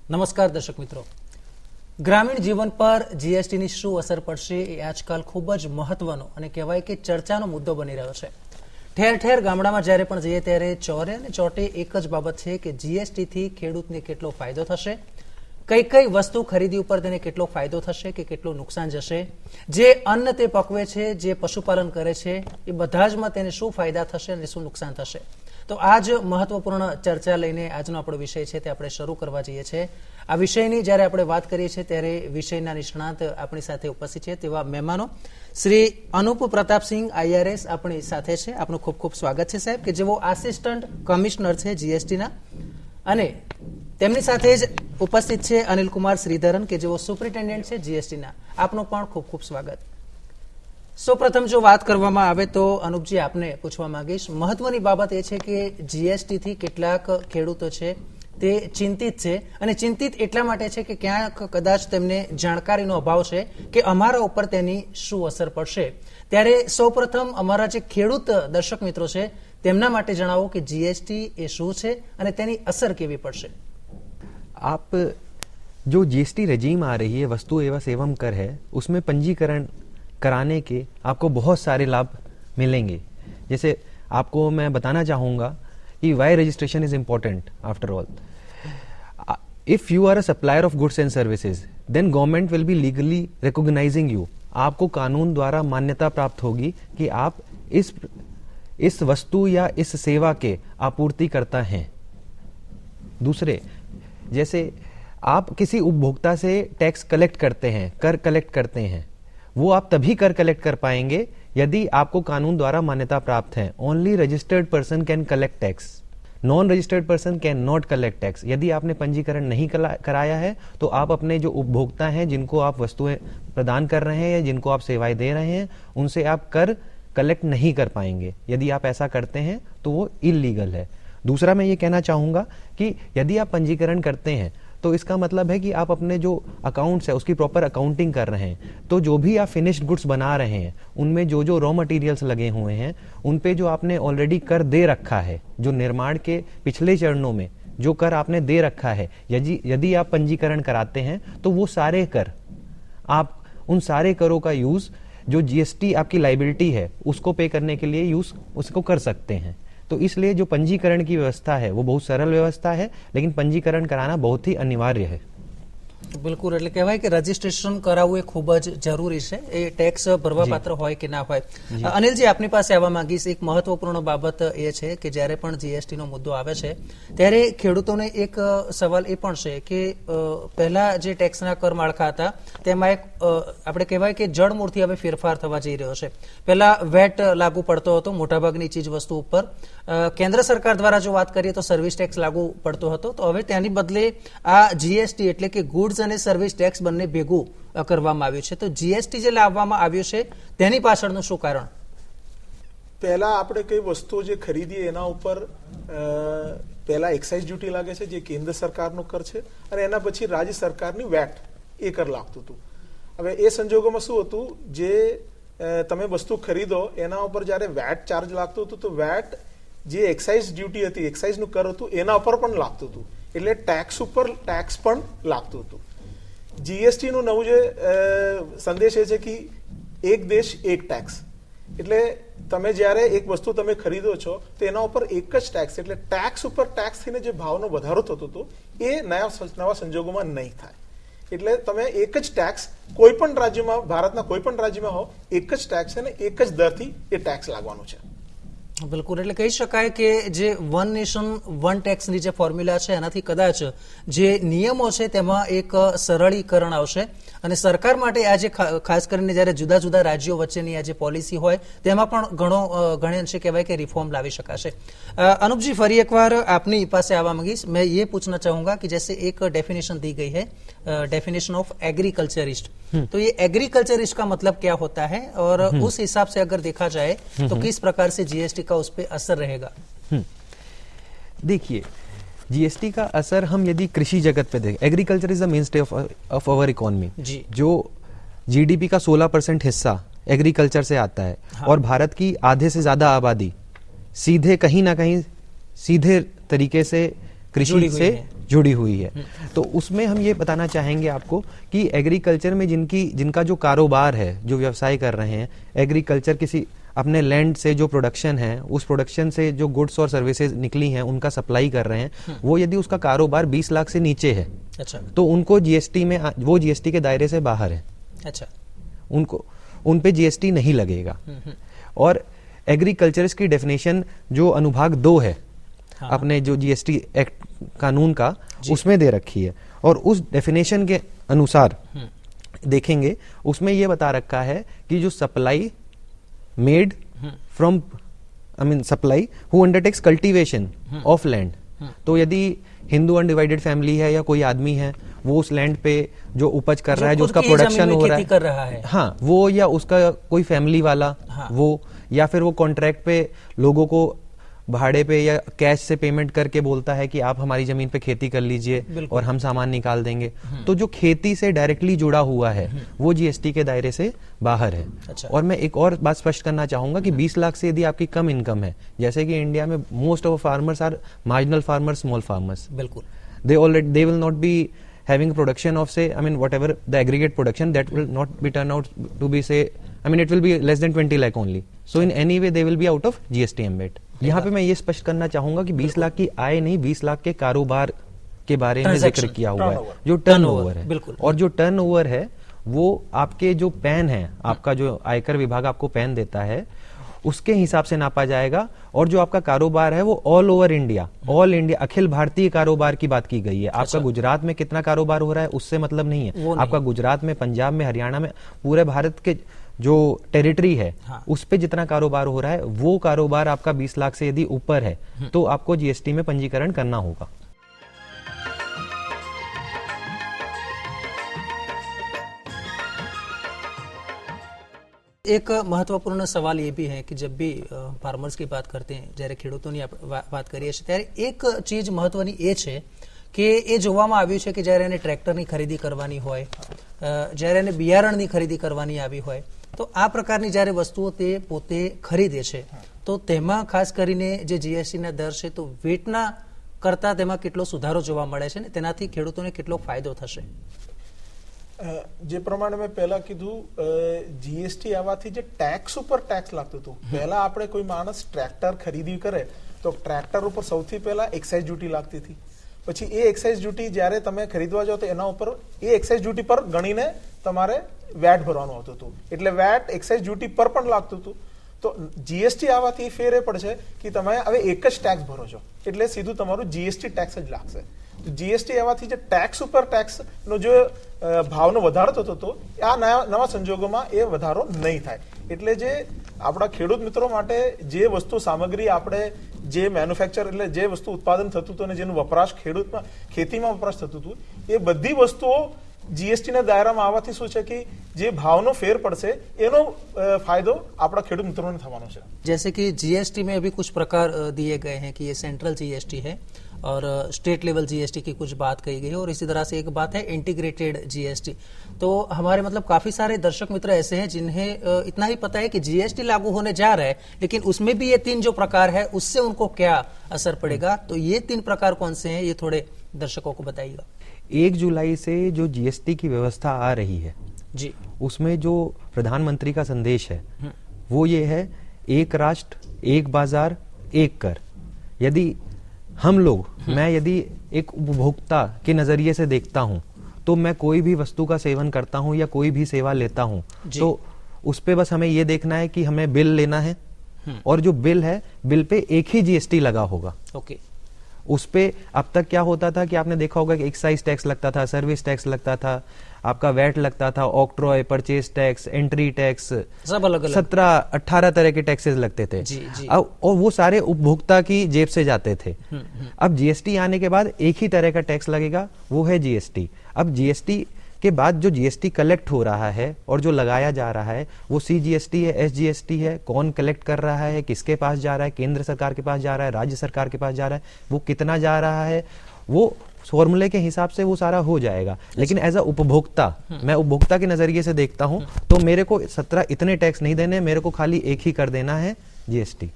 નમસ્કાર દર્શક મિત્રો, ગ્રામીણ જીવન પર જીએસટીની શું અસર પડશે એ આજકાલ ખૂબ જ મહત્વનો અને કહેવાય કે ચર્ચાનો મુદ્દો બની રહ્યો છે. ઠેર ઠેર ગામડામાં જ્યારે પણ જઈએ ત્યારે ચોરે અને ચોટે એક જ બાબત છે કે જીએસટીથી ખેડૂતને કેટલો ફાયદો થશે, કઈ કઈ વસ્તુ ખરીદી ઉપર તેને કેટલો ફાયદો થશે કે કેટલું નુકસાન જશે, જે અન્ન તે પકવે છે, જે પશુપાલન કરે છે એ બધા જમાં તેને શું ફાયદા થશે અને શું નુકસાન થશે. તો આ જ મહત્વપૂર્ણ ચર્ચા લઈને આજનો આપણો વિષય છે તે આપણે શરૂ કરવા જઈએ છીએ. આ વિષયની જ્યારે આપણે વાત કરીએ છીએ ત્યારે વિષયના નિષ્ણાત આપણી સાથે ઉપસ્થિત છે તેવા મહેમાનો શ્રી અનુપ પ્રતાપસિંહ આઈઆરએસ આપણી સાથે છે. આપનું ખૂબ ખૂબ સ્વાગત છે સાહેબ, કે જેઓ આસિસ્ટન્ટ કમિશનર છે જીએસટીના, અને તેમની સાથે જ ઉપસ્થિત છે અનિલ કુમાર શ્રીધરન કે જેઓ સુપ્રિન્ટેન્ડન્ટ છે જીએસટીના. આપનું પણ ખૂબ ખૂબ સ્વાગત. સૌપ્રથમ જો વાત કરવામાં આવે તો અનુપજી આપને પૂછવા માંગીશ, મહત્વની બાબત એ છે કે જીએસટી થી કેટલાક ખેડૂતો છે તે ચિંતિત છે, અને ચિંતિત એટલા માટે છે કે ક્યાંક કદાચ તેમને જાણકારીનો અભાવ છે કે અમારા ઉપર તેની શું અસર પડશે. ત્યારે સૌપ્રથમ અમારા જે ખેડૂત દર્શક મિત્રો છે તેમના માટે જણાવો કે જીએસટી એ શું છે અને તેની અસર કેવી પડશે. आप जो जीएसटी रेजीम आ रही है, वस्तु एवं सेवम कर है, उसमें पंजीकरण कराने के आपको बहुत सारे लाभ मिलेंगे. जैसे आपको मैं बताना चाहूँगा कि why registration is important after all. If you are a supplier of goods and services, then government will be legally recognizing you. आपको कानून द्वारा मान्यता प्राप्त होगी कि आप इस वस्तु या इस सेवा के आपूर्तिकर्ता हैं. दूसरे, जैसे आप किसी उपभोक्ता से टैक्स कलेक्ट करते हैं, कर कलेक्ट करते हैं, वो आप तभी कर कलेक्ट कर पाएंगे यदि आपको कानून द्वारा मान्यता प्राप्त है. Only registered person can collect tax, non registered person can not collect tax. यदि आपने पंजीकरण नहीं कराया है तो आप अपने जो उपभोक्ता हैं, जिनको आप वस्तुएं प्रदान कर रहे हैं या जिनको आप सेवाएं दे रहे हैं, उनसे आप कर कलेक्ट नहीं कर पाएंगे. यदि आप ऐसा करते हैं तो वो इलीगल है. दूसरा, मैं ये कहना चाहूँगा कि यदि आप पंजीकरण करते हैं तो इसका मतलब है कि आप अपने जो अकाउंट्स है उसकी प्रॉपर अकाउंटिंग कर रहे हैं. तो जो भी आप फिनिश्ड गुड्स बना रहे हैं उनमें जो जो रॉ मटेरियल्स लगे हुए हैं उन पे जो आपने ऑलरेडी कर दे रखा है, जो निर्माण के पिछले चरणों में जो कर आपने दे रखा है, यदि आप पंजीकरण कराते हैं तो वो सारे कर, आप उन सारे करों का यूज जो जीएसटी आपकी लाइबिलिटी है उसको पे करने के लिए यूज उसको कर सकते हैं. तो इसलिए जो पंजीकरण की व्यवस्था है वो बहुत सरल व्यवस्था है, लेकिन पंजीकरण कराना बहुत ही अनिवार्य है. બિલકુલ, એટલે કહેવાય કે રજીસ્ટ્રેશન કરાવવું એ ખૂબ જ જરૂરી છે, એ ટેક્સ ભરવા પાત્ર હોય કે ના હોય. અનિલજી, આપની પાસે આવવા માંગીશ. એક મહત્વપૂર્ણ બાબત એ છે કે જ્યારે પણ જીએસટી નો મુદ્દો આવે છે ત્યારે ખેડૂતોને એક સવાલ એ પણ છે કે પહેલા જે ટેક્સના કર માળખા હતા તેમાં એક આપણે કહેવાય કે જડમૂળથી હવે ફેરફાર થવા જઈ રહ્યો છે. પહેલા વેટ લાગુ પડતો હતો મોટાભાગની ચીજ વસ્તુ ઉપર. કેન્દ્ર સરકાર દ્વારા જો વાત કરીએ તો સર્વિસ ટેક્સ લાગુ પડતો હતો, તો હવે તેની બદલે આ જીએસટી એટલે કે ગુડ્સ અને સર્વિસ ટેક્સ બંને ભેગું કરવામાં આવ્યું છે. તો જીએસટી જે લાવવામાં આવ્યું છે તેની પાછળનું શું કારણ? પહેલા આપણે કઈ વસ્તુઓ જે ખરીદીએ એના ઉપર પહેલા એક્સાઇઝ ડ્યુટી લાગે છે, જે કેન્દ્ર સરકારનો કર છે, અને એના પછી રાજ્ય સરકારની વેટ એ કર લાગતું હતું. હવે એ સંજોગોમાં શું હતું, જે તમે વસ્તુ ખરીદો એના ઉપર જયારે વેટ ચાર્જ લાગતું હતું તો વેટ જે એક્સાઇઝ ડ્યુટી હતી, એક્સાઇઝનું કર હતું, એના ઉપર પણ લાગતું હતું. એટલે ટેક્સ ઉપર ટેક્સ પણ લાગતું હતું. જીએસટી નું નવું જે સંદેશ એ છે કે એક દેશ એક ટેક્સ. એટલે તમે જ્યારે એક વસ્તુ તમે ખરીદો છો તો એના ઉપર એક જ ટેક્સ, એટલે ટેક્સ ઉપર ટેક્સ થઈને જે ભાવનો વધારો થતો હતો એ નવા સંજોગોમાં નહીં થાય. એટલે તમે એક જ ટેક્સ કોઈ પણ રાજ્યમાં, ભારતના કોઈ પણ રાજ્યમાં હો, એક જ ટેક્સ અને એક જ દરથી એ ટેક્સ લાગવાનો છે. બિલકુલ, એટલે કહી શકાય કે જે વન નેશન વન ટેક્સની જે ફોર્મ્યુલા છે એનાથી કદાચ જે નિયમો છે તેમાં એક સરળીકરણ આવશે, અને સરકાર માટે આ જે ખાસ કરીને જ્યારે જુદા જુદા રાજ્યો વચ્ચેની આ જે પોલિસી હોય તેમાં પણ ઘણે અંશે કહેવાય કે રિફોર્મ લાવી શકાશે. અનુપજી, ફરી એકવાર આપની પાસે આવવા માંગીશ. मैं ये पूछना चाहूंगा कि जैसे एक डेफिनेशन दी गई है, डेफिनेशन ऑफ एग्रीकल्चरिस्ट, तो ये एग्रीकल्चरिस्ट का मतलब क्या होता है और उस हिसाब से अगर देखा जाए तो किस प्रकार से जीएसटी का उस पर असर रहेगा? देखिए, जीएसटी का असर हम यदि कृषि जगत पे देखें, agriculture is the मेनस्टे of our economy. जो जीडीपी का 16% हिस्सा एग्रीकल्चर से आता है. हाँ. और भारत की आधे से ज्यादा आबादी सीधे कहीं ना कहीं सीधे तरीके से कृषि से जुड़ी हुई है। तो उसमें हम ये बताना चाहेंगे आपको कि एग्रीकल्चर में जिनका जो कारोबार है, जो व्यवसाय कर रहे हैं, एग्रीकल्चर किसी अपने लैंड से जो प्रोडक्शन है, उस प्रोडक्शन से जो गुड्स और सर्विसेज निकली हैं उनका सप्लाई कर रहे हैं, वो यदि उसका कारोबार 20 लाख से नीचे है, अच्छा, तो उनको जीएसटी में वो जीएसटी के दायरे से बाहर है, अच्छा, उन पे जीएसटी नहीं लगेगा। और एग्रीकल्चर की डेफिनेशन जो अनुभाग 2 है अपने जो जीएसटी एक्ट कानून का, उसमें दे रखी है, और उस डेफिनेशन के अनुसार देखेंगे उसमें यह बता रखा है कि जो supply made from supply who undertakes cultivation of land, तो यदि हिंदू अनडिवाइडेड फैमिली है या कोई आदमी है, वो उस लैंड पे जो उपज कर रहा है, जो उसका प्रोडक्शन हो रहा है, हाँ, वो, या उसका कोई फैमिली वाला, हाँ, वो, या फिर वो कॉन्ट्रैक्ट पे लोगों को भाड़े पे या कैश से पेमेंट करके बोलता है कि आप हमारी जमीन पे खेती कर लीजिए और हम सामान निकाल देंगे, तो जो खेती से डायरेक्टली जुड़ा हुआ है वो जीएसटी के दायरे से बाहर है। अच्छा। और मैं एक और बात स्पष्ट करना चाहूंगा कि 20 लाख से यदि आपकी कम इनकम है, जैसे कि इंडिया में most of farmers are marginal farmers, small farmers, बिल्कुल, they will not be having production of, say, I mean, whatever the aggregate production, that will not be turn out to be, say, I mean, it will be less than 20 lakh only. So in any way they will be out of GST ambit. यहाँ पे मैं ये स्पष्ट करना चाहूंगा कि 20 लाख की आय नहीं, 20 लाख के कारोबार के बारे में जिक्र किया हुआ है, जो टर्नओवर है, और जो टर्नओवर है वो आपके जो पैन है, आपका जो आयकर विभाग आपको पैन देता है, उसके हिसाब से नापा जाएगा। और जो आपका कारोबार है वो all over India, all India, अखिल भारतीय कारोबार की बात की गई है। आपका गुजरात में कितना कारोबार हो रहा है उससे मतलब नहीं है, आपका गुजरात में, पंजाब में, हरियाणा में, पूरे भारत के जो टेरिटरी है, हाँ, उस पे जितना कारोबार हो रहा है, वो कारोबार आपका 20 लाख से यदि ऊपर है तो आपको जीएसटी में पंजीकरण करना होगा। એક મહત્વપૂર્ણ સવાલ એ બી હે કે જબ બી ફાર્મર્સ की बात करते हैं, જ્યારે ખેડૂતોની વાત કરીએ છીએ ત્યારે એક ચીજ મહત્વની એ છે કે એ જોવામાં આવ્યું છે કે જ્યારે એને ટ્રેક્ટરની ખરીદી કરવાની હોય, જ્યારે એને બિયારણની ખરીદી કરવાની આવી હોય, તો આ પ્રકારની જ્યારે વસ્તુઓ તે પોતે ખરીદે છે તો તેમાં ખાસ કરીને જે જીએસટીના દર છે તો વેટના કરતા તેમાં કેટલો સુધારો જોવા મળે છે ને તેનાથી ખેડૂતોને કેટલો ફાયદો થશે? જે પ્રમાણે મેં પહેલા કીધું, જીએસટી આવવાથી જે ટેક્સ ઉપર ટેક્સ લાગતું હતું, પહેલા આપણે કોઈ માણસ ટ્રેક્ટર ખરીદી કરે તો ટ્રેક્ટર ઉપર સૌથી પહેલા એક્સાઇઝ ડ્યુટી લાગતી હતી, પછી એ એક્સાઇઝ ડ્યુટી જ્યારે તમે ખરીદવા જાઓ તો એના ઉપર એ એક્સાઇઝ ડ્યુટી પર ગણીને તમારે વેટ ભરવાનું આવતું હતું, એટલે વેટ એક્સાઇઝ ડ્યુટી પર પણ લાગતું હતું। તો જીએસટી આવવાથી ફેર એ પડશે કે તમે હવે એક જ ટેક્સ ભરો છો એટલે સીધું તમારું જીએસટી ટેક્સ જ લાગશે। જીએસટી આવવાથી જે ટેક્સ ઉપર ટેક્સ નો જો ભાવનો વધારો થતો હતો, આ નવા સંજોગોમાં એ વધારો નહીં થાય। એટલે જે આપણા ખેડૂત મિત્રો માટે જે વસ્તુ સામગ્રી આપણે જે મેન્યુફેક્ચર એટલે જે વસ્તુ ઉત્પાદન થતું હતું અને જેનું વપરાશ ખેતીમાં વપરાશ થતું હતું, એ બધી વસ્તુઓ जीएसटी ના દાયરામાં આવવાથી શું છે કે જે ભાવનો ફેર પડશે એનો फायदो આપણા ખેડૂત મિત્રોને થવાનો છે। जैसे कि जीएसटी में अभी कुछ प्रकार दिए गए हैं कि ये सेंट्रल जीएसटी है और स्टेट लेवल जीएसटी की कुछ बात कही गई है, और इसी तरह से एक बात है इंटीग्रेटेड जीएसटी। तो हमारे मतलब काफी सारे दर्शक मित्र ऐसे हैं जिन्हें इतना ही पता है कि जीएसटी लागू होने जा रहा है, लेकिन उसमें भी ये 3 जो प्रकार है उससे उनको क्या असर पड़ेगा, तो ये 3 प्रकार कौन से हैं, ये थोड़े दर्शकों को बताइएगा। 1 जुलाई से जो जीएसटी की व्यवस्था आ रही है जी, उसमें जो प्रधानमंत्री का संदेश है वो ये है, एक राष्ट्र, एक बाजार, एक कर। यदि हम लोग, मैं यदि एक उपभोक्ता के नजरिए से देखता हूं तो मैं कोई भी वस्तु का सेवन करता हूं या कोई भी सेवा लेता हूं तो उस पे बस हमें ये देखना है कि हमें बिल लेना है, और जो बिल है, बिल पे एक ही जीएसटी लगा होगा। ओके। उस पे अब तक क्या होता था कि आपने देखा होगा कि एक्साइज टैक्स लगता था, सर्विस टैक्स लगता था, आपका वैट लगता था, octroi, purchase tax, entry tax, सब अलग अलग 17-18 तरह के टैक्सेस लगते थे। जी, जी। अब और वो सारे उपभोक्ता की जेब से जाते थे। अब जीएसटी आने के बाद एक ही तरह का टैक्स लगेगा, वो है जीएसटी। अब जीएसटी के बाद जो जीएसटी कलेक्ट हो रहा है और जो लगाया जा रहा है वो सीजीएसटी है, एसजीएसटी है, कौन कलेक्ट कर रहा है, किसके पास जा रहा है, केंद्र सरकार के पास जा रहा है, राज्य सरकार के पास जा रहा है, वो कितना जा रहा है, वो फॉर्मूले के हिसाब से वो सारा हो जाएगा। लेकिन एज अ उपभोक्ता, मैं उपभोक्ता के नजरिए से देखता हूं तो मेरे को 17 इतने टैक्स नहीं देने, मेरे को खाली एक ही कर देना है, जीएसटी।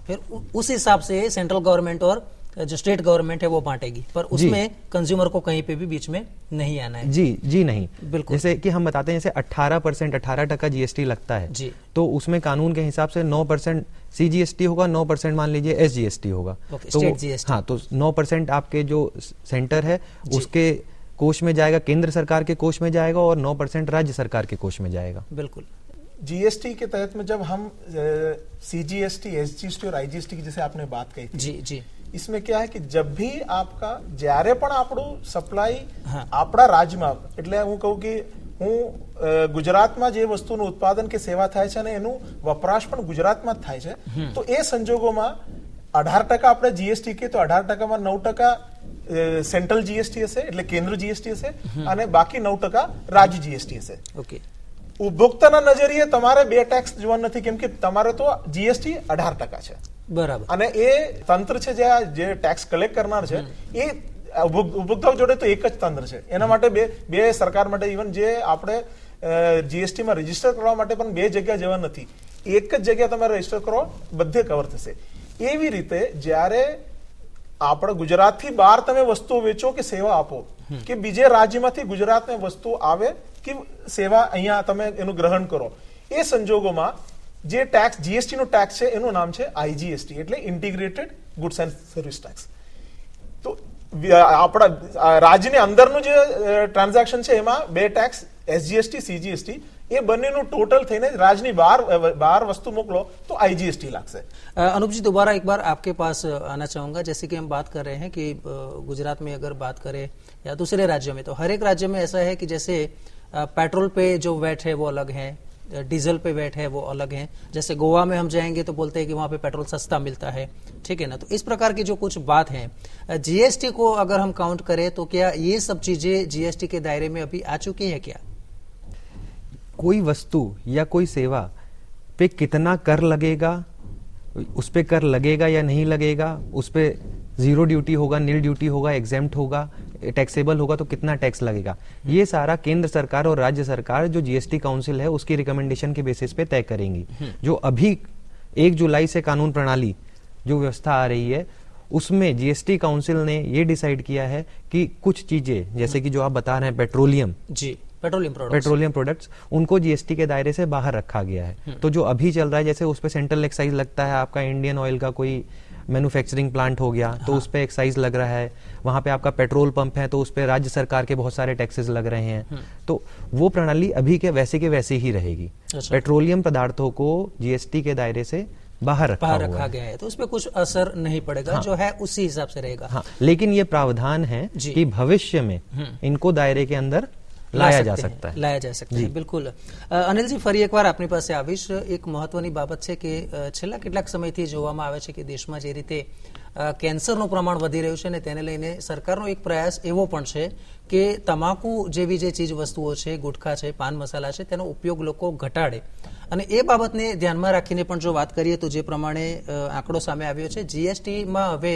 फिर उस हिसाब से सेंट्रल गवर्नमेंट और जो स्टेट गवर्नमेंट है वो बांटेगी, पर उसमें कंज्यूमर को कहीं पे भी बीच में नहीं आना है। जी नहीं, बिल्कुल। जैसे कि हम बताते हैं, जैसे 18% जीएसटी लगता है जी। तो उसमें कानून के हिसाब से 9% सीजीएसटी होगा, 9% मान लीजिए एसजीएसटी होगा। ओके, तो स्टेट जीएसटी। हाँ, तो 9% आपके जो सेंटर है उसके कोष में जाएगा, केंद्र सरकार के कोष में जाएगा, और 9% राज्य सरकार के कोष में जाएगा। बिल्कुल। जीएसटी के तहत में जब हम सीजीएसटी, एसजीएसटी और आईजीएसटी की जैसे आपने बात कही थी, जी, इसमें क्या है कि जब भी आपका જ્યારે પણ આપણું સપ્લાય હા. આપણા રાજ્યમાં, એટલે હું કહું કે હું ગુજરાતમાં જે વસ્તુનું ઉત્પાદન કે સેવા થાય છે અને એનું વપરાશ પણ ગુજરાતમાં જ થાય છે, તો એ સંજોગોમાં 18% આપણે જીએસટી કે તો 18%માં 9% સેન્ટ્રલ જીએસટી હશે, એટલે કેન્દ્ર જીએસટી હશે, અને બાકી 9% રાજ્ય જીએસટી હશે. ઓકે. ઉપભોક્તાના નજરિયે તમારે બે ટેક્સ જોવા નથી, કેમ કે તમારે તો જીએસટી 18% છે. બરાબર. અને એ તંત્ર છે જે ટેક્સ કલેક્ટ કરનાર છે, એ ઉપભોક્તાઓ જોડે તો એક જ તંત્ર છે. એના માટે બે સરકાર માટે ઇવન જે આપણે જીએસટી માં રજીસ્ટર કરવા માટે પણ બે જગ્યા જવા નથી, એક જ જગ્યા તમે રજીસ્ટર કરો, બધે કવર થશે. એવી રીતે જ્યારે આપણે ગુજરાતથી બહાર તમે વસ્તુઓ વેચો કે સેવા આપો, કે બીજે રાજ્યમાંથી ગુજરાતને વસ્તુ આવે કે સેવા અહીંયા તમે એનું ગ્રહણ કરો, એ સંજોગોમાં જે ટેક્સ જીએસટી નો ટેક્સ છે એનું નામ છે આઈજીએસટી, એટલે integrated goods and service tax. તો આપણા રાજ્યની અંદરનું જે ટ્રાન્ઝેક્શન છે એમાં બે ટેક્સ એસજીએસટી, સીજીએસટી, ये બંનેનું टोटल થઈને રાજની બહાર વસ્તુ મોકલો तो आईजीएसटी लागसे. अनूप जी, दोबारा एक बार आपके पास आना चाहूंगा। जैसे कि हम बात कर रहे हैं कि गुजरात में अगर बात करें या दूसरे राज्यों में, तो हर एक राज्य में ऐसा है कि जैसे पेट्रोल पे जो वैट है वो अलग है, डीजल पे वैट है वो अलग है। जैसे गोवा में हम जाएंगे तो बोलते हैं कि वहां पे पेट्रोल सस्ता मिलता है, ठीक है ना। तो इस प्रकार की जो कुछ बात है, जीएसटी को अगर हम काउंट करें तो क्या ये सब चीजें जीएसटी के दायरे में अभी आ चुकी है क्या? कोई वस्तु या कोई सेवा पे कितना कर लगेगा, उस पे कर लगेगा या नहीं लगेगा, उस पे जीरो ड्यूटी होगा, नील ड्यूटी होगा, एग्जेम्प्ट होगा, टैक्सेबल होगा, तो कितना टैक्स लगेगा, ये सारा केंद्र सरकार और राज्य सरकार जो जीएसटी काउंसिल है उसकी रिकमेंडेशन के बेसिस पे तय करेंगी। जो अभी 1 जुलाई से कानून प्रणाली जो व्यवस्था आ रही है उसमें जीएसटी काउंसिल ने ये डिसाइड किया है कि कुछ चीजें, जैसे कि जो आप बता रहे हैं पेट्रोलियम, जी, पेट्रोलियम प्रोडक्ट्स, उनको जीएसटी के दायरे से बाहर रखा गया है। तो जो अभी चल रहा है, जैसे उस पे सेंट्रल एक्साइज लगता है, आपका इंडियन ऑयल का कोई मैन्युफैक्चरिंग प्लांट हो गया तो उस पे एक्साइज लग रहा है, वहां पे आपका पेट्रोल पंप है तो उस पे राज्य सरकार के बहुत सारे टैक्सेस लग रहे हैं। तो वो प्रणाली अभी के वैसे ही रहेगी। पेट्रोलियम पदार्थों को जीएसटी के दायरे से बाहर रखा गया है, तो उसमें कुछ असर नहीं पड़ेगा। हाँ, जो है उसी हिसाब से रहेगा। हाँ, लेकिन ये प्रावधान है कि भविष्य में इनको दायरे के अंदर લાયા જા શકતા है। બિલકુલ અનિલજી, ફરી એકવાર આપની પાસે આવીશ। એક મહત્વની બાબત છે કે છેલ્લા કેટલાક સમયથી જોવામાં આવે છે કે દેશમાં જે રીતે કેન્સરનું પ્રમાણ વધી રહ્યું છે ને તેને લઈને સરકારનો એક પ્રયાસ એવો પણ છે કે તમાકુ જેવી જે ચીજ વસ્તુઓ છે, ગુટખા છે, પાન મસાલા છે, તેનો ઉપયોગ લોકો ઘટાડે। અને એ બાબતને ધ્યાનમાં રાખીને પણ જો વાત કરીએ તો જે પ્રમાણે આંકડો સામે આવ્યો છે, જીએસટીમાં હવે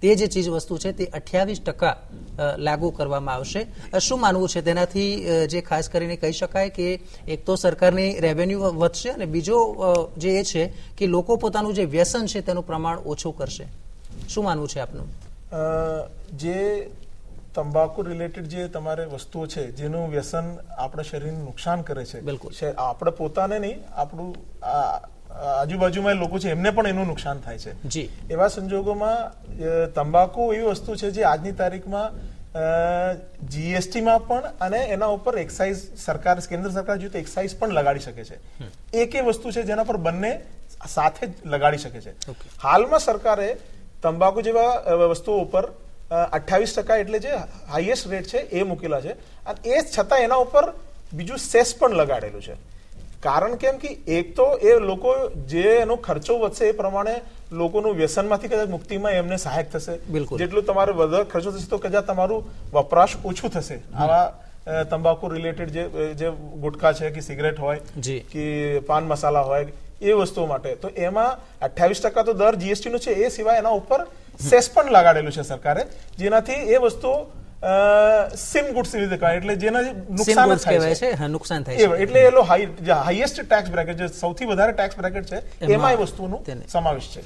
તે જે ચીજ વસ્તુ છે તે 28% લાગુ કરવામાં આવશે। શું માનવું છે તેનાથી? જે ખાસ કરીને કહી શકાય કે એક તો સરકારની રેવન્યુ વધશે અને બીજો જે એ છે કે લોકો પોતાનું જે વ્યસન છે તેનું પ્રમાણ ઓછું કરશે। શું માનવું છે આપનું? જે તંબાકુ રિલેટેડ જે તમારે વસ્તુઓ છે જેનું વ્યસન આપણા શરીરને નુકસાન કરે છે, બિલકુલ, આપણે પોતાને નહીં, આપણું આજુબાજુમાં લોકો છે એમને પણ એનું નુકસાન થાય છે। જી, એવા સંજોગોમાં તંબાકુ એવી વસ્તુ છે જે આજની તારીખમાં જીએસટીમાં પણ અને એના ઉપર એક્સાઇઝ સરકાર, કેન્દ્ર સરકાર જોઈએ તો એક્સાઇઝ પણ લગાડી શકે છે। એક એ વસ્તુ છે જેના પર બંને સાથે જ લગાડી શકે છે। હાલમાં સરકારે તંબાકુ જેવા વસ્તુઓ ઉપર 28% એટલે જે હાઈએસ્ટ રેટ છે એ મૂકેલા છે, અને એ છતાં એના ઉપર બીજું સેસ પણ લગાડેલું છે। કારણ કેમ કે એક તો એ લોકો જે એનો ખર્ચો વધશે એ પ્રમાણે લોકોનું વ્યસનમાંથી કદાચ મુક્તિમાં એમને સહાયક થશે। જેટલું તમારે વધારે ખર્ચો થશે તો કદાચ તમારું વપરાશ ઓછું થશે। આવા તંબાકુ રિલેટેડ જે ગુટખા છે કે સિગરેટ હોય કે પાન મસાલા હોય એ વસ્તુઓ માટે, તો એમાં 28% તો દર જીએસટી નું છે, એ સિવાય એના ઉપર સેસ પણ લગાડેલું છે સરકારે, જેનાથી એ વસ્તુ સિમ ગુડ્સ રીતે કહેવાય, એટલે જેના નુકસાન થાય છે, નુકસાન થાય છે, એટલે એનો હાઈએસ્ટ ટેક્સ બ્રેકેટ, જે સૌથી વધારે ટેક્સ બ્રેકેટ છે એમાં એ વસ્તુનો સમાવેશ છે।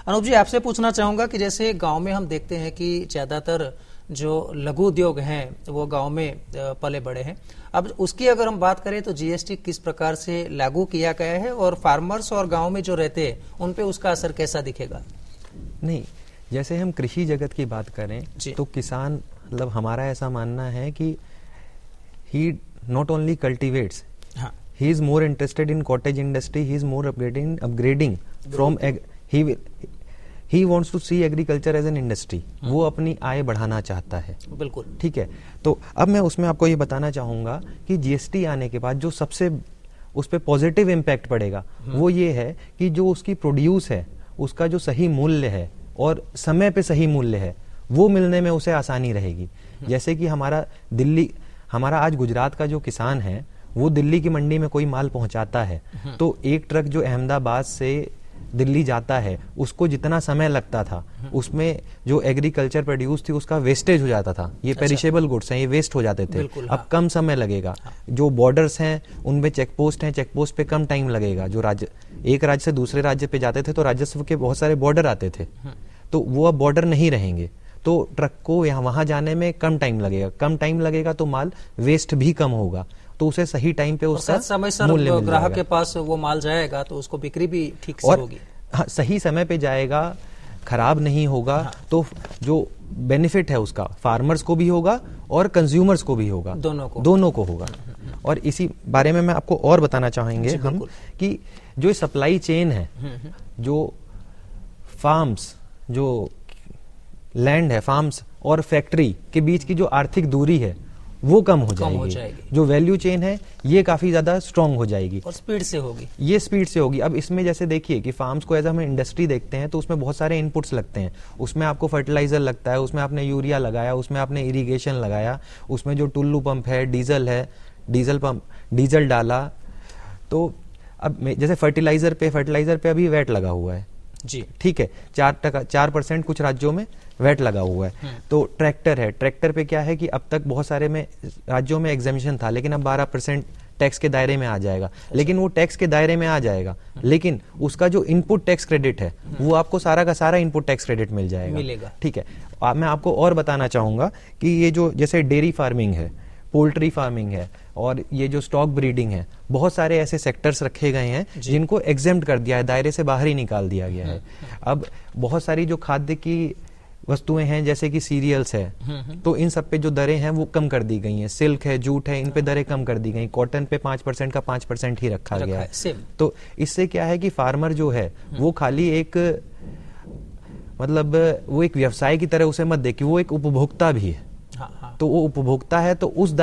अनूप जी, आपसे पूछना चाहूंगा कि जैसे गांव में हम देखते हैं कि ज्यादातर जो लघु उद्योग हैं वो गांव में पले बड़े हैं। अब उसकी अगर हम बात करें तो जीएसटी किस प्रकार से लागू किया गया है और फार्मर्स और गांव में जो रहते हैं उन पे उसका असर कैसा दिखेगा? नहीं, जैसे हम कृषि जगत की बात करें तो किसान, मतलब हमारा ऐसा मानना है कि he not only cultivates, he is more interested in cottage industry, he is more upgrading from he wants to see agriculture as an industry. वो अपनी आय बढ़ाना चाहता है। बिल्कुल ठीक है। तो अब मैं उसमें आपको ये बताना चाहूंगा कि जीएसटी आने के बाद जो सबसे उस पर पॉजिटिव इम्पैक्ट पड़ेगा वो ये है कि जो उसकी प्रोड्यूस है उसका जो सही मूल्य है और समय पे सही मूल्य है वो मिलने में उसे आसानी रहेगी। जैसे कि हमारा आज गुजरात का जो किसान है वो दिल्ली की मंडी में कोई माल पहुंचाता है तो एक ट्रक जो अहमदाबाद से दिल्ली जाता है उसको जितना समय लगता था उसमें जो एग्रीकल्चर प्रोड्यूस थी उसका वेस्टेज हो जाता था। ये पेरिशेबल गुड्स हैं, ये वेस्ट हो जाते थे। अब कम समय लगेगा। जो बॉर्डर्स हैं उनमें चेक पोस्ट हैं, चेक पोस्ट पे कम टाइम लगेगा। जो एक राज्य से दूसरे राज्य पे जाते थे तो राजस्व के बहुत सारे बॉर्डर आते थे, तो वो अब बॉर्डर नहीं रहेंगे, तो ट्रक को वहां जाने में कम टाइम लगेगा। कम टाइम लगेगा तो माल वेस्ट भी कम होगा, तो उसे सही टाइम पे उसका समय सर ग्राहक के पास वो माल जाएगा तो उसको बिक्री भी ठीक से होगी। हाँ, सही समय पे जाएगा, खराब नहीं होगा। हाँ। तो जो बेनिफिट है उसका फार्मर्स को भी होगा और कंज्यूमर्स को भी होगा, दोनों को होगा। और इसी बारे में मैं आपको और बताना चाहेंगे हम कि जो सप्लाई चेन है, जो फार्म्स, जो लैंड है, फार्म्स और फैक्ट्री के बीच की जो आर्थिक दूरी है वो कम हो जाएगी। जो वैल्यू चेन है ये काफी ज्यादा स्ट्रांग हो जाएगी और स्पीड से होगी। ये स्पीड से होगी। अब इसमें जैसे देखिए कि फार्म्स को एज हम इंडस्ट्री देखते हैं तो उसमें बहुत सारे इनपुट्स लगते हैं। उसमें आपको फर्टिलाइजर लगता है, उसमें आपने यूरिया लगाया, उसमें आपने इरिगेशन लगाया, उसमें जो टुल्लू पंप है, डीजल डाला। तो अब जैसे फर्टिलाइजर पे अभी वैट लगा हुआ है जी, ठीक है, 4% कुछ राज्यों में वैट लगा हुआ है। तो ट्रैक्टर है, ट्रैक्टर पे क्या है कि अब तक बहुत सारे में राज्यों में एग्जेम्पशन था, लेकिन अब 12% टैक्स के दायरे में आ जाएगा। लेकिन वो टैक्स के दायरे में आ जाएगा, लेकिन उसका जो इनपुट टैक्स क्रेडिट है वो आपको सारा का सारा इनपुट टैक्स क्रेडिट मिलेगा। ठीक है। मैं आपको और बताना चाहूंगा कि ये जो जैसे डेयरी फार्मिंग है, पोल्ट्री फार्मिंग है और ये जो स्टॉक ब्रीडिंग है, बहुत सारे ऐसे सेक्टर्स रखे गए हैं जिनको एग्जेम्प्ट कर दिया है, दायरे से बाहर ही निकाल दिया गया है। अब बहुत सारी जो खाद्य की वस्तुएं हैं जैसे कि सीरियल्स है, तो इन सब पे जो दरें हैं वो कम कर दी गई हैं। सिल्क है, जूट है, इन पे दरें कम कर दी गई। कॉटन पे 5% का 5% ही रखा गया है। तो इससे क्या है कि फार्मर जो है वो खाली एक मतलब वो एक व्यवसाय की तरह उसे मत देखिए, वो एक उपभोक्ता भी है। तो वो उपभोक्ता है, तो उस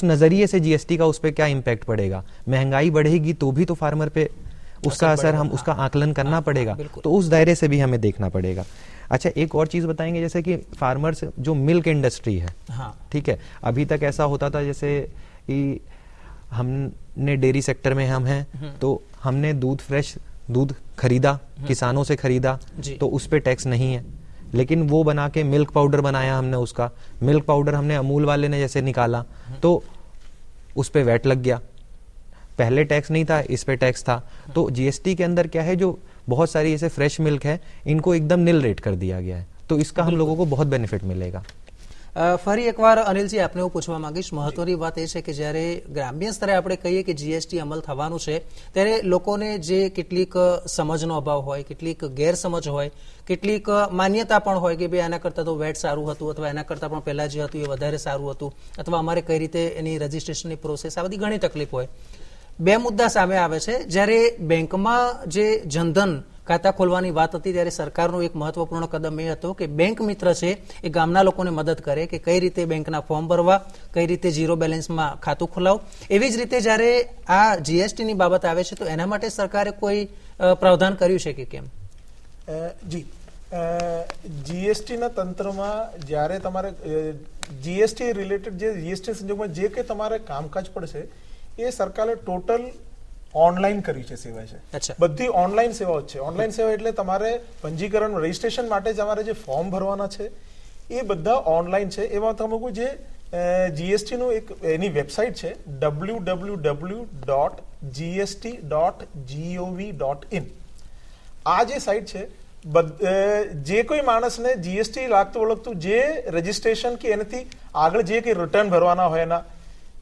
नजरिए से जीएसटी का उस पर क्या इम्पैक्ट पड़ेगा। महंगाई बढ़ेगी तो भी तो फार्मर पे उसका असर हम उसका आकलन करना पड़ेगा, तो उस दायरे से भी हमें देखना पड़ेगा। अच्छा, एक और चीज बताएंगे, जैसे कि फार्मर्स जो मिल्क इंडस्ट्री है, ठीक है, अभी तक ऐसा होता था जैसे कि हमने डेयरी सेक्टर में हम हैं तो हमने फ्रेश दूध खरीदा, किसानों से खरीदा, तो उस पे टैक्स नहीं है। लेकिन वो बना के मिल्क पाउडर बनाया हमने, उसका मिल्क पाउडर हमने अमूल वाले ने जैसे निकाला तो उस पे वैट लग गया। पहले टैक्स नहीं था, इस पे टैक्स था। तो जीएसटी के अंदर क्या है, जो बहुत सारी ऐसे फ्रेश मिल्क है इनको एकदम निल रेट कर दिया गया है, तो इसका हम लोगों को बहुत बेनिफिट मिलेगा। ફરી એકવાર અનિલજી આપને હું પૂછવા માંગીશ, મહત્વની વાત એ છે કે જ્યારે ગ્રામ્ય સ્તરે આપણે કહીએ કે જીએસટી અમલ થવાનું છે ત્યારે લોકોને જે કેટલીક સમજનો અભાવ હોય, કેટલીક ગેરસમજ હોય, કેટલીક માન્યતા પણ હોય કે ભાઈ આના કરતા તો વેટ સારું હતું અથવા એના કરતા પણ પહેલા જે હતું એ વધારે સારું હતું અથવા અમારે કઈ રીતે એની રજીસ્ટ્રેશનની પ્રોસેસ, આ બધી ઘણી તકલીફ હોય। બે મુદ્દા સામે આવે છે। જ્યારે બેંકમાં જે જનધન ખાતા ખોલવાની વાત હતી ત્યારે સરકારનો એક મહત્વપૂર્ણ કદમ એ હતો કે બેંક મિત્ર છે એ ગામના લોકોને મદદ કરે કે કઈ રીતે બેંકના ફોર્મ ભરવા, કઈ રીતે ઝીરો બેલેન્સમાં ખાતું ખોલાવ। એવી જ રીતે જ્યારે આ જીએસટીની બાબત આવે છે તો એના માટે સરકારે કોઈ પ્રાવધાન કર્યું છે કે કેમ? જી, જીએસટીના તંત્રમાં જ્યારે તમારે જીએસટી રિલેટેડ જે જીએસટી સંજોગમાં જે કંઈ તમારે કામકાજ પડશે એ સરકારે ટોટલ ઓનલાઈન કરી છે, સેવા છે, બધી ઓનલાઈન સેવાઓ છે। ઓનલાઈન સેવા એટલે તમારે પંજીકરણ રજીસ્ટ્રેશન માટે તમારે જે ફોર્મ ભરવાના છે એ બધા ઓનલાઈન છે। એમાં તમે જે જીએસટી નું એક એની વેબસાઇટ છે www.gst.gov.in। આ જે સાઇટ છે જે કોઈ માણસને જીએસટી લાગતું વળગતું જે રજીસ્ટ્રેશન કે એનાથી આગળ જે કંઈ રિટર્ન ભરવાના હોય એના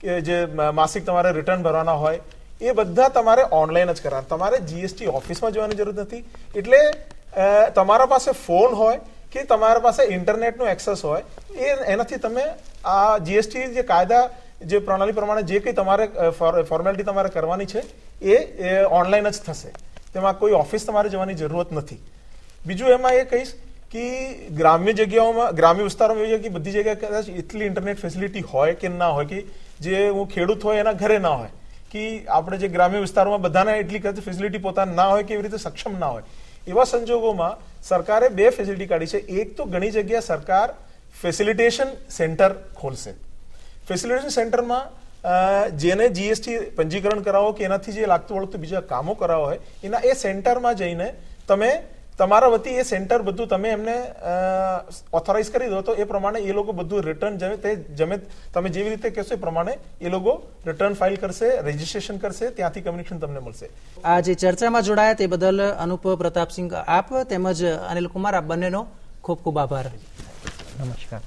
કે જે માસિક તમારે રિટર્ન ભરવાના હોય એ બધા તમારે ઓનલાઈન જ કરવાના. તમારે જીએસટી ઓફિસમાં જવાની જરૂર નથી. એટલે તમારા પાસે ફોન હોય કે તમારા પાસે ઇન્ટરનેટનો એક્સેસ હોય એનાથી તમે આ જીએસટી જે કાયદા જે પ્રણાલી પ્રમાણે જે કંઈ તમારે ફોર્મેલિટી તમારે કરવાની છે એ ઓનલાઈન જ થશે. તેમાં કોઈ ઓફિસ તમારે જવાની જરૂરત નથી. બીજું એમાં એ કહીશ કે ગ્રામ્ય જગ્યાઓમાં ગ્રામ્ય વિસ્તારોમાં એવી કે બધી જગ્યાએ કદાચ એટલી ઇન્ટરનેટ ફેસિલિટી હોય કે ના હોય કે જે હું ખેડૂત હોય એના ઘરે ના હોય કે આપણે જે ગ્રામ્ય વિસ્તારોમાં બધાને એટલી કદાચ ફેસિલિટી પોતાને ના હોય કે એવી રીતે સક્ષમ ના હોય. એવા સંજોગોમાં સરકારે બે ફેસિલિટી કાઢી છે. એક તો ઘણી જગ્યા સરકાર ફેસિલિટેશન સેન્ટર ખોલશે. ફેસિલિટેશન સેન્ટરમાં જેને જીએસટી પંજીકરણ કરાવો કે એનાથી જે લાગતું વળગતું બીજા કામો કરાવો હોય એના એ સેન્ટરમાં જઈને તમે તમારા વતી એ સેન્ટર બધું તમે એમને ઓથોરાઇઝ કરી દો તો એ પ્રમાણે એ લોકો બધું રિટર્ન તમે જેવી રીતે કહેશો એ પ્રમાણે એ લોકો રિટર્ન ફાઇલ કરશે, રજીસ્ટ્રેશન કરશે, ત્યાંથી કમ્યુનિકેશન તમને મળશે. આ જે ચર્ચામાં જોડાયા તે બદલ અનુપ પ્રતાપસિંહ આપ તેમજ અનિલ કુમાર આપ બંનેનો ખૂબ ખૂબ આભાર. નમસ્કાર.